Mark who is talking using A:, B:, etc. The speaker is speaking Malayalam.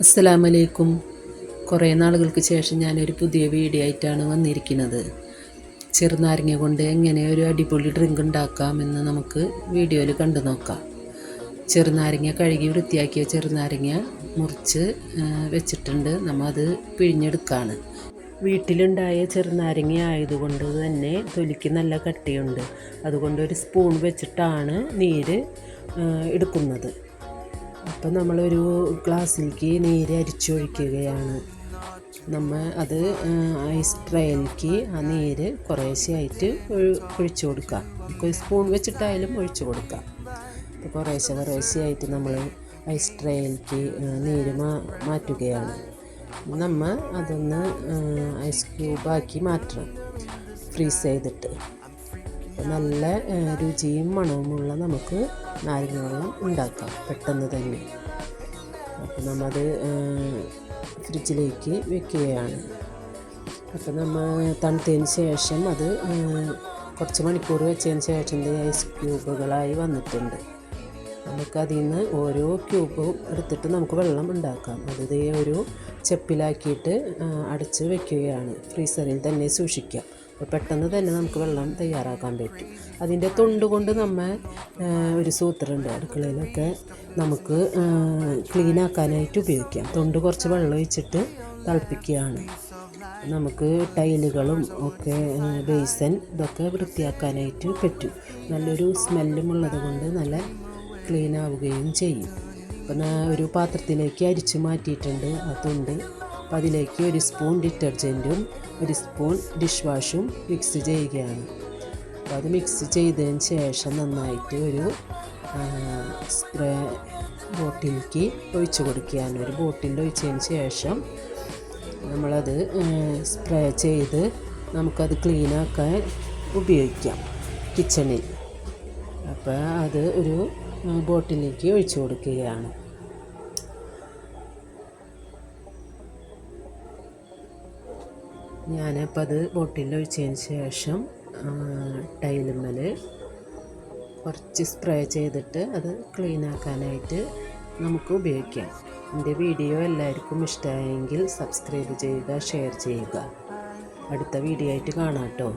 A: അസ്സലാമലൈക്കും. കുറേ നാളുകൾക്ക് ശേഷം ഞാനൊരു പുതിയ വീഡിയോ ആയിട്ടാണ് വന്നിരിക്കുന്നത്. ചെറുനാരങ്ങ കൊണ്ട് എങ്ങനെ ഒരു അടിപൊളി ഡ്രിങ്ക് ഉണ്ടാക്കാമെന്ന് നമുക്ക് വീഡിയോയിൽ കണ്ടു നോക്കാം. ചെറുനാരങ്ങ കഴുകി വൃത്തിയാക്കിയ ചെറുനാരങ്ങ മുറിച്ച് വെച്ചിട്ടുണ്ട്. നമ്മൾ അത് പിഴിഞ്ഞെടുക്കുകയാണ്. വീട്ടിലുണ്ടായ ചെറുനാരങ്ങ ആയതുകൊണ്ട് തന്നെ തൊലിക്ക് നല്ല കട്ടിയുണ്ട്. അതുകൊണ്ട് ഒരു സ്പൂൺ വെച്ചിട്ടാണ് നീര് എടുക്കുന്നത്. അപ്പോൾ നമ്മളൊരു ഗ്ലാസ്സിലേക്ക് നീര് അരിച്ചൊഴിക്കുകയാണ്. നമ്മൾ അത് ഐസ് ട്രേയിലേക്ക് ആ നീര് കുറേശ്ശെയായിട്ട് ഒഴിച്ചു കൊടുക്കാം. ഒരു സ്പൂൺ വെച്ചിട്ടായാലും ഒഴിച്ചു കൊടുക്കാം. അപ്പോൾ കുറേശ്ശെയായിട്ട് നമ്മൾ ഐസ് ട്രേയിലേക്ക് നീര് മാറ്റുകയാണ്. നമ്മൾ അതൊന്ന് ഐസ് ക്യൂബാക്കി മാറ്റണം, ഫ്രീസ് ചെയ്തിട്ട്. നല്ല രുചിയും മണവുമുള്ള നമുക്ക് നാരങ്ങ വെള്ളം ഉണ്ടാക്കാം പെട്ടെന്ന് തന്നെ. അപ്പോൾ നമ്മളത് ഫ്രിഡ്ജിലേക്ക് വെക്കുകയാണ്. അപ്പോൾ നമ്മൾ തണുത്തതിന് ശേഷം അത് കുറച്ച് മണിക്കൂർ വെച്ചതിന് ശേഷം ഐസ് ക്യൂബുകളായി വന്നിട്ടുണ്ട്. നമുക്കതിൽ നിന്ന് ഓരോ ക്യൂബും എടുത്തിട്ട് നമുക്ക് വെള്ളം ഉണ്ടാക്കാം. അത് ഒരു ചെപ്പിലാക്കിയിട്ട് അടച്ച് വെക്കുകയാണ്. ഫ്രീസറിൽ തന്നെ സൂക്ഷിക്കാം. അപ്പോൾ പെട്ടെന്ന് തന്നെ നമുക്ക് വെള്ളം തയ്യാറാക്കാൻ പറ്റും. അതിൻ്റെ തൊണ്ട് കൊണ്ട് നമ്മൾ ഒരു സൂത്രമുണ്ട് അടുക്കളയിലൊക്കെ, നമുക്ക് ക്ലീനാക്കാനായിട്ട് ഉപയോഗിക്കാം. തൊണ്ട് കുറച്ച് വെള്ളം ഒഴിച്ചിട്ട് തിളപ്പിക്കുകയാണ്. നമുക്ക് ടൈലുകളും ഒക്കെ ബേസൻ ഇതൊക്കെ വൃത്തിയാക്കാനായിട്ട് പറ്റും. നല്ലൊരു സ്മെല്ലും ഉള്ളത് കൊണ്ട് നല്ല ക്ലീൻ ആവുകയും ചെയ്യും. അപ്പം ഒരു പാത്രത്തിലേക്ക് അരിച്ചു മാറ്റിയിട്ടുണ്ട് ആ തൊണ്ട്. അപ്പം അതിലേക്ക് ഒരു സ്പൂൺ ഡിറ്റർജൻറ്റും ഒരു സ്പൂൺ ഡിഷ് വാഷും മിക്സ് ചെയ്യുകയാണ്. അപ്പോൾ അത് മിക്സ് ചെയ്തതിന് ശേഷം നന്നായിട്ട് ഒരു സ്പ്രേ ബോട്ടിലേക്ക് ഒഴിച്ചു കൊടുക്കുകയാണ്. ഒരു ബോട്ടിൽ ഒഴിച്ചതിന് ശേഷം നമ്മളത് സ്പ്രേ ചെയ്ത് നമുക്കത് ക്ലീനാക്കാൻ ഉപയോഗിക്കാം കിച്ചണിൽ. അപ്പോൾ അത് ഒരു ബോട്ടിലേക്ക് ഒഴിച്ചു കൊടുക്കുകയാണ്. ഞാനപ്പോൾ അത് ബോട്ടിൽ ഒഴിച്ചതിന് ശേഷം ടൈലുമ്മൽ കുറച്ച് സ്പ്രേ ചെയ്തിട്ട് അത് ക്ലീനാക്കാനായിട്ട് നമുക്ക് ഉപയോഗിക്കാം. എൻ്റെ വീഡിയോ എല്ലാവർക്കും ഇഷ്ടമായെങ്കിൽ സബ്സ്ക്രൈബ് ചെയ്യുക, ഷെയർ ചെയ്യുക. അടുത്ത വീഡിയോ ആയിട്ട് കാണാം കേട്ടോ.